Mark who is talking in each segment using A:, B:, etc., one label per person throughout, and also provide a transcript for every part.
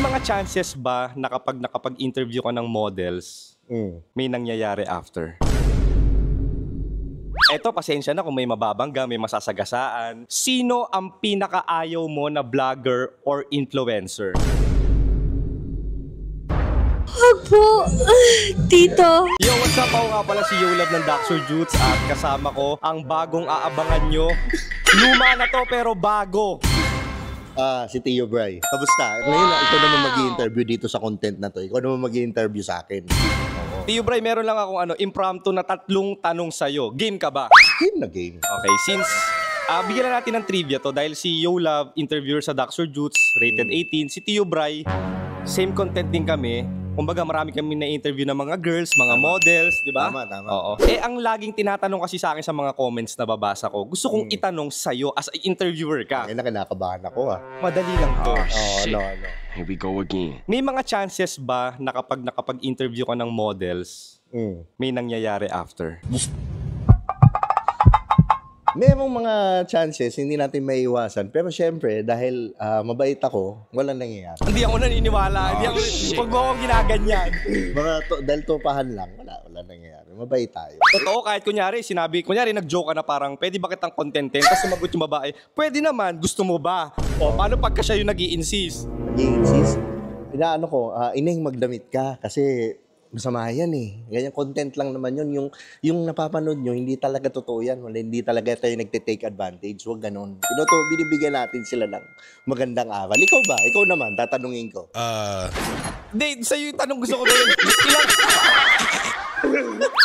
A: mga chances ba na kapag nakapag-interview ka ng models, may nangyayari after? Eto, pasensya na kung may mababangga, may masasagasaan. Sino ang pinakaayaw mo na vlogger or influencer?
B: Wag po, tito.
A: Yo, what's up? Ako nga pala si Yolab ng Dr. Jutes at kasama ko ang bagong aabangan nyo. Luma na to pero bago.
C: Si Tio Bray. Kamusta? Ngayon, ikaw naman mag-i-interview dito sa content na to. Ikaw naman mag-i-interview sa akin.
A: Tio Bray, meron lang akong impromptu na 3 tanong sa'yo. Game ka ba?
C: Game na game.
A: Okay, since bigyan na natin ng trivia to dahil si Yolab, interviewer sa Dr. Jutes, rated 18. Si Tio Bray, same content din kami. Kumbaga marami kami na-interview ng mga girls, mga models, di ba?
C: Tama.
A: Oo. Ang laging tinatanong kasi sa akin sa mga comments na babasa ko, gusto kong itanong sa'yo as interviewer ka.
C: Ay, kinakabahan ako
A: Madali lang to.
C: Ano.
D: Here we go again.
A: May mga chances ba na kapag nakapag-interview ka ng models, may nangyayari after?
C: Merong mga chances, hindi natin may iwasan. Pero syempre, dahil mabait ako, walang nangyayari.
A: Hindi ako naniniwala. Pag mo akong ginaganyan.
C: Dahil topahan lang, wala nangyayari. Mabait tayo.
A: Totoo, kahit kunyari, nag-joke ka na parang, pwede ba kitang contentin? Tapos sumagot yung babae, pwede naman, gusto mo ba? O, paano pagka siya yung nag-i-insist?
C: Nag-i-insist? Inaano ko, ineng magdamit ka kasi masama yan eh. Ganyan content lang naman yun. Yung napapanood nyo, hindi talaga totoo yan. Wala, hindi talaga tayo nagte-take advantage. Huwag ganon. Binibigyan natin sila ng magandang aral. Ikaw ba? Ikaw naman, tatanungin ko.
A: Hindi, sa'yo yung tanong gusto ko doon.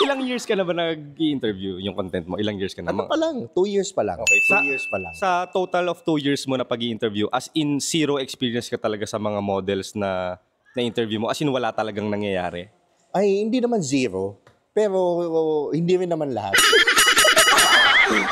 A: Ilang years ka na ba nag-i-interview yung content mo? Ilang years ka na?
C: Ano pa lang? 2 years pa lang.
A: Okay.
C: 2 years pa lang.
A: Sa total of 2 years mo na pag-i-interview, as in zero experience ka talaga sa mga models na interview mo? As in wala talagang nangyayari?
C: Ay, hindi naman zero. Pero hindi rin naman lahat.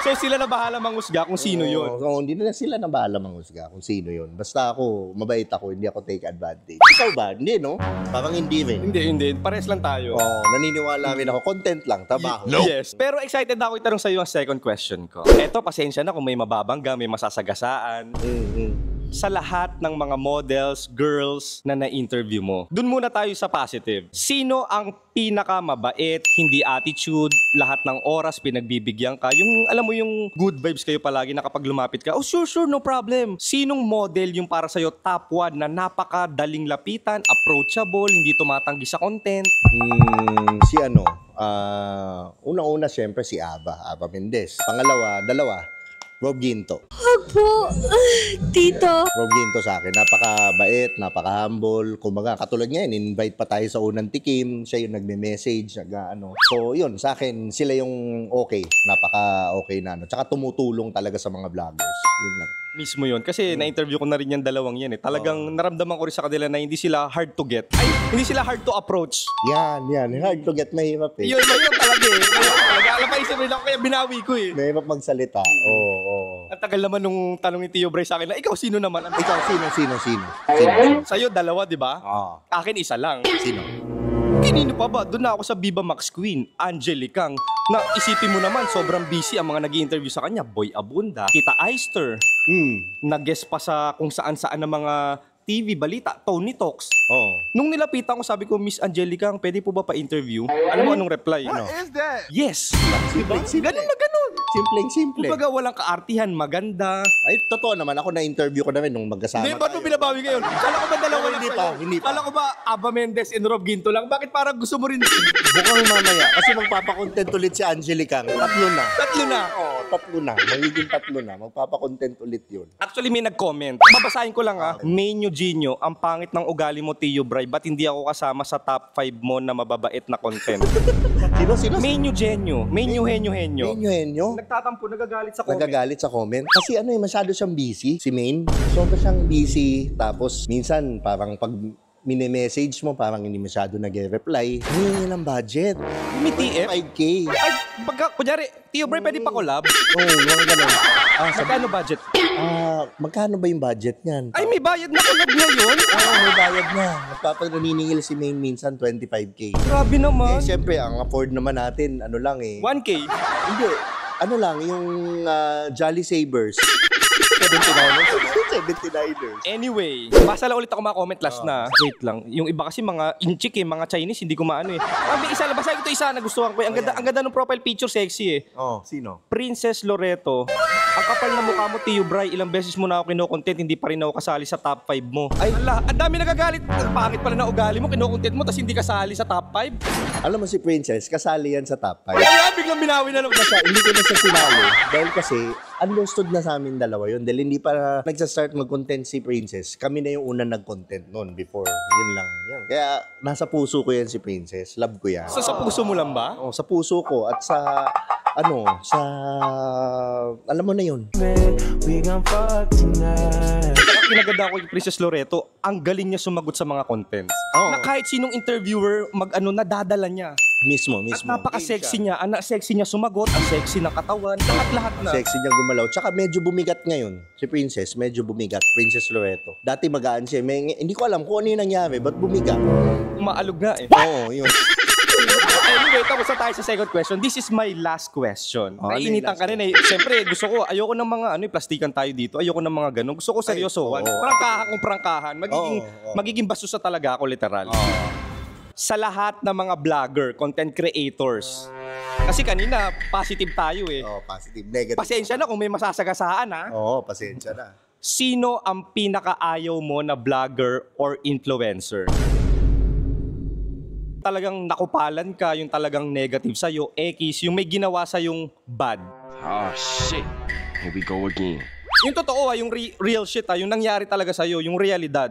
A: So sila na bahala manghusga kung sino yun?
C: Hindi na sila na bahala manghusga kung sino yun. Basta ako, mabait ako, hindi ako take advantage. Ikaw ba? Hindi, no? Parang hindi rin.
A: Hindi. Pares lang tayo.
C: Naniniwala rin ako. Content lang, trabaho.
A: Yes. Pero excited ako itanong sa'yo ang second question ko. Eto, pasensya na kung may mababangga, may masasagasaan. Sa lahat ng mga models, girls na na-interview mo, dun muna tayo sa positive. Sino ang pinakamabait, hindi attitude, lahat ng oras pinagbibigyan ka? Yung, alam mo yung good vibes kayo palagi na kapag lumapit ka, oh sure, no problem. Sinong model yung para sa'yo top 1 na napakadaling lapitan, approachable, hindi tumatanggi sa content?
C: Si unang-una siyempre si Aba Mendez. Dalawa, Rob Ginto.
B: Wag po, tito.
C: Rob Ginto sa akin, napakabait, napaka-humble. Kumbaga, katulad ngayon, invite pa tayo sa unang tikim, siya yung nagme-message, So, yun, sa akin, sila yung okay, napaka-okay na. Tsaka tumutulong talaga sa mga vloggers. Yun lang.
A: Mismo yun. Kasi na-interview ko na rin yung dalawang yan eh. Talagang naramdaman ko rin sa kanila na hindi sila hard to get. Ay, hindi sila hard to approach.
C: Yan. Hard to get, mahirap eh.
A: Yun talaga eh. Alam pa isip rin ako kaya binawi ko eh.
C: Mahirap magsalita. Oo.
A: Ang tagal naman nung tanong ni Tio Bray sa akin na, ikaw sino naman?
C: Ikaw, sino?
A: Sa'yo, dalawa, di ba? Akin, isa lang.
C: Sino?
A: Kanino pa ba? Doon na ako sa Viva Max Queen, Angelicang. Na isipin mo naman, sobrang busy ang mga nag-i-interview sa kanya. Boy Abunda, Tita Eister. Nag-guest pa sa kung saan-saan ng mga TV, balita, Tony Talks. Nung nilapitan ko, sabi ko, Miss Angelica, pwede po ba pa-interview? Alam mo anong reply?
D: What is that?
A: Yes!
C: Simple.
A: Ganun na ganun.
C: Simple.
A: Kumbaga walang kaartihan, maganda.
C: Ay, totoo naman. Ako na-interview ko na rin nung magkasama
A: Hindi, ba't mo binabawi ngayon? Kala ko ba dalawa lang sa'yo?
C: Hindi pa.
A: Kala ko ba Aba Mendez and Rob Ginto lang? Bakit parang gusto mo rin?
C: Mukhang mamaya. Kasi magpapakontent ulit si Angelica. 3 na.
A: 3 na?
C: Oo, 3 na. Magiging 3 na. Magpapakontent ulit yun.
A: Actually, may nag-comment. Babasahin ko lang Menyo Gino, ang pangit ng ugali mo, Tio Bray. Ba't hindi ako kasama sa top 5 mo na mababait na content?
C: Sino?
A: Menyo Genyo. Menyo Henyo.
C: Nagtatampo,
A: nagagalit sa comment.
C: Nagagalit sa comment. Kasi masyado siyang busy, si Maine. Sobrang siyang busy. Tapos, minsan, parang pag mini-message mo, parang hindi masyado nag-reply. Hindi ng budget.
A: May TF?
C: 5K.
A: Ay, kunyari, Tio Bray, pwede pa collab?
C: Yung ganun.
A: Magkano budget?
C: Magkano ba yung budget niyan?
A: Ay, may bayad na collab ngayon?
C: May bayad na. Magpapaniningil si Maine minsan 25K.
A: Grabe naman.
C: Siyempre, ang afford naman natin,
A: 1K?
C: Hindi. Yung Jolly Sabers. 7 yung tinawag 79ers.
A: Anyway, basa lang ulit ako mga comment last na. Wait lang. Yung iba kasi mga inchik eh, mga Chinese, hindi ko maano eh. May isa lang, basta ito isa na gustuhan ko eh. Ang ganda ng profile picture, sexy eh.
C: Oh, sino?
A: Princess Loreto. Ang kapal na mukha mo, Tio Bray. Ilang beses mo na ako kinokontent, hindi pa rin ako kasali sa top 5 mo. Ay, ala, ang dami nagagalit. Ang pangit pala na ugali mo, kinokontent mo, tapos hindi kasali sa top 5.
C: Alam mo si Princess, kasali yan sa top 5.
A: Kaya biglang binawi na lang.
C: Hindi ko na siya sinali. Dahil kasi, understood na sa amin dalawa yun. Dahil hindi pa nagsa-start mag-content si Princess. Kami na yung unang nag-content noon before. Yun lang. Yan. Kaya nasa puso ko yan si Princess. Love ko yan.
A: So sa puso mo lang ba?
C: Oh, sa puso ko at sa alam mo na yun.
A: Saka kinaganda ko yung Princess Loreto, ang galing niya sumagot sa mga contents.
C: Oo.
A: Na kahit sinong interviewer nadadala niya.
C: Mismo.
A: At napaka-sexy niya. Sexy niya sumagot, ang sexy ng katawan, lahat na.
C: Sexy niya gumalaw. Tsaka medyo bumigat ngayon. Si Princess, medyo bumigat. Princess Loreto. Dati magaan siya. Hindi ko alam kung ano yung nangyari. Ba't bumigat?
A: Maalog nga eh.
C: Oo, yun.
A: Anyway, tapos na tayo sa second question. This is my last question.
C: Oh,
A: Nainitan ka rin eh. Siyempre, gusto ko, ayoko ng mga plastikan tayo dito. Ayoko ng mga ganun. Gusto ko seryosohan.
C: oo.
A: Prangkahan kung prangkahan.
C: Oo.
A: Magiging basusa talaga ako, literal. Sa lahat ng mga vlogger, content creators. Kasi kanina, positive tayo eh.
C: Oh, positive, negative.
A: Pasensya na kung may masasagasaan ha.
C: Oo, pasensya na.
A: Sino ang pinakaayaw mo na vlogger or influencer? Talagang nakupalan ka, yung talagang negative sa'yo, X, yung may ginawa sa'yong bad.
D: Oh, shit. Here we go again.
A: Yung totoo yung real shit yung nangyari talaga sa'yo, yung realidad.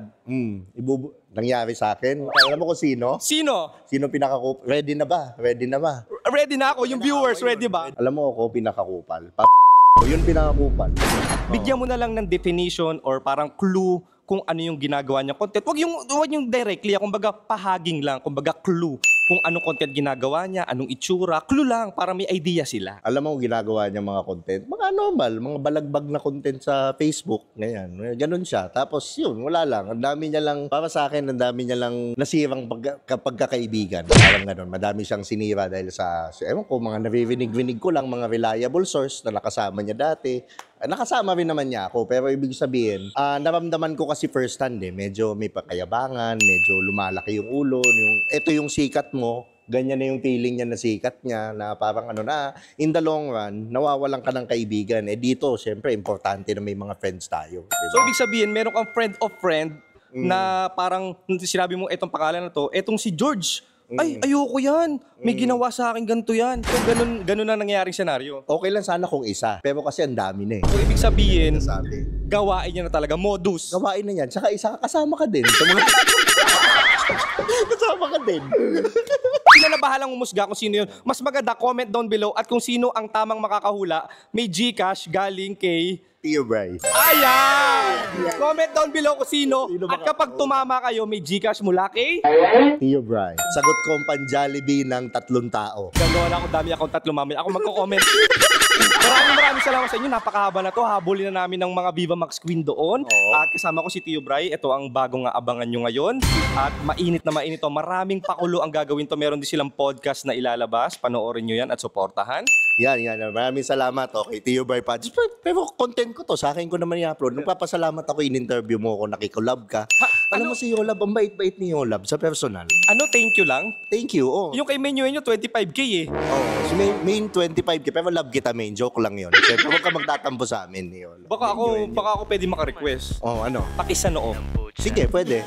C: Nangyari sa akin. Alam mo kung sino?
A: Sino?
C: Sino Ready na ba? Ready na ba?
A: Ready na ako, yung viewers, ready ba?
C: Alam mo ako pinakakupal. Yun pinakakupal.
A: Bigyan mo na lang ng definition or parang clue kung ano yung ginagawa niya content. Wag yung directly, kumbaga pahaging lang, kumbaga clue kung anong content ginagawa niya, anong itsura, clue lang para may idea sila.
C: Alam mo ginagawa niya mga content, mga normal, mga balagbag na content sa Facebook, ganyan. Ganun siya. Tapos yun, wala lang. Ang dami niya lang, para sa akin, ang dami niya lang nasirang pagkakaibigan. Parang ganun. Madami siyang sinira dahil sa, ewan ko, mga naririnig-rinig ko lang, mga reliable source na nakasama niya dati. Nakasama rin naman niya ako, pero ibig sabihin, naramdaman ko kasi first hand medyo may pakayabangan, medyo lumalaki yung ulo, ito yung sikat mo, ganyan na yung feeling niya na sikat niya, na parang in the long run, nawawalan ka ng kaibigan. Dito, syempre, importante na may mga friends tayo. Diba?
A: So ibig sabihin, meron kang friend of friend na parang sinabi mo etong pangalan na to, etong si George. Ay, ayoko yan. May ginawa sa akin ganito yan. So, ganun na nangyayaring senaryo.
C: Okay lang sana kung isa, pero kasi ang dami na
A: So, ibig sabihin,
C: Sabi.
A: gawain niya na talaga, modus.
C: Gawain na yan. Tsaka isa kasama ka din. Sa mga... kasama ka din.
A: Sila na bahalang umusga kung sino yun. Mas maganda, comment down below at kung sino ang tamang makakahula, may GCash galing kay
C: Tio Bray.
A: Ayan! Comment down below kung sino.
C: Sino
A: At kapag tumama kayo, may GCash mula kay
C: Tio Bray. Sagot ko ang pan-Jollibee ng 3 tao.
A: gagawa na ako, dami akong 3 mamaya. Ako magko-comment. Maraming salamat sa inyo. Napakahaba na to. Habulin na namin ng mga Viva Max Queen doon.
C: Oo.
A: At kasama ko si Tio Bray. Ito ang bagong abangan nyo ngayon. At mainit na mainit to. Maraming pakulo ang gagawin to. Meron din silang podcast na ilalabas. Panoorin nyo yan at suportahan.
C: Yan. Maraming salamat. Okay, Tio Bray pa. Pero content ko to. Sa akin ko naman i-upload. Nagpapasalamat ako, in-interview mo ako, nakikolab ka. Alam mo si Yolab, ang bait-bait ni Yolab sa personal.
A: Ano, thank you lang?
C: Thank you. Oh.
A: Yung kay Menyo 25K eh.
C: Oh, si main 25K, pero love kita main. Joke lang yun. Siyempre, huwag ka magtatampo sa amin ni Yolab.
A: Baka ako pwede maka-request.
C: Oh, ano?
A: Pakisa noo.
C: Sige, pwede.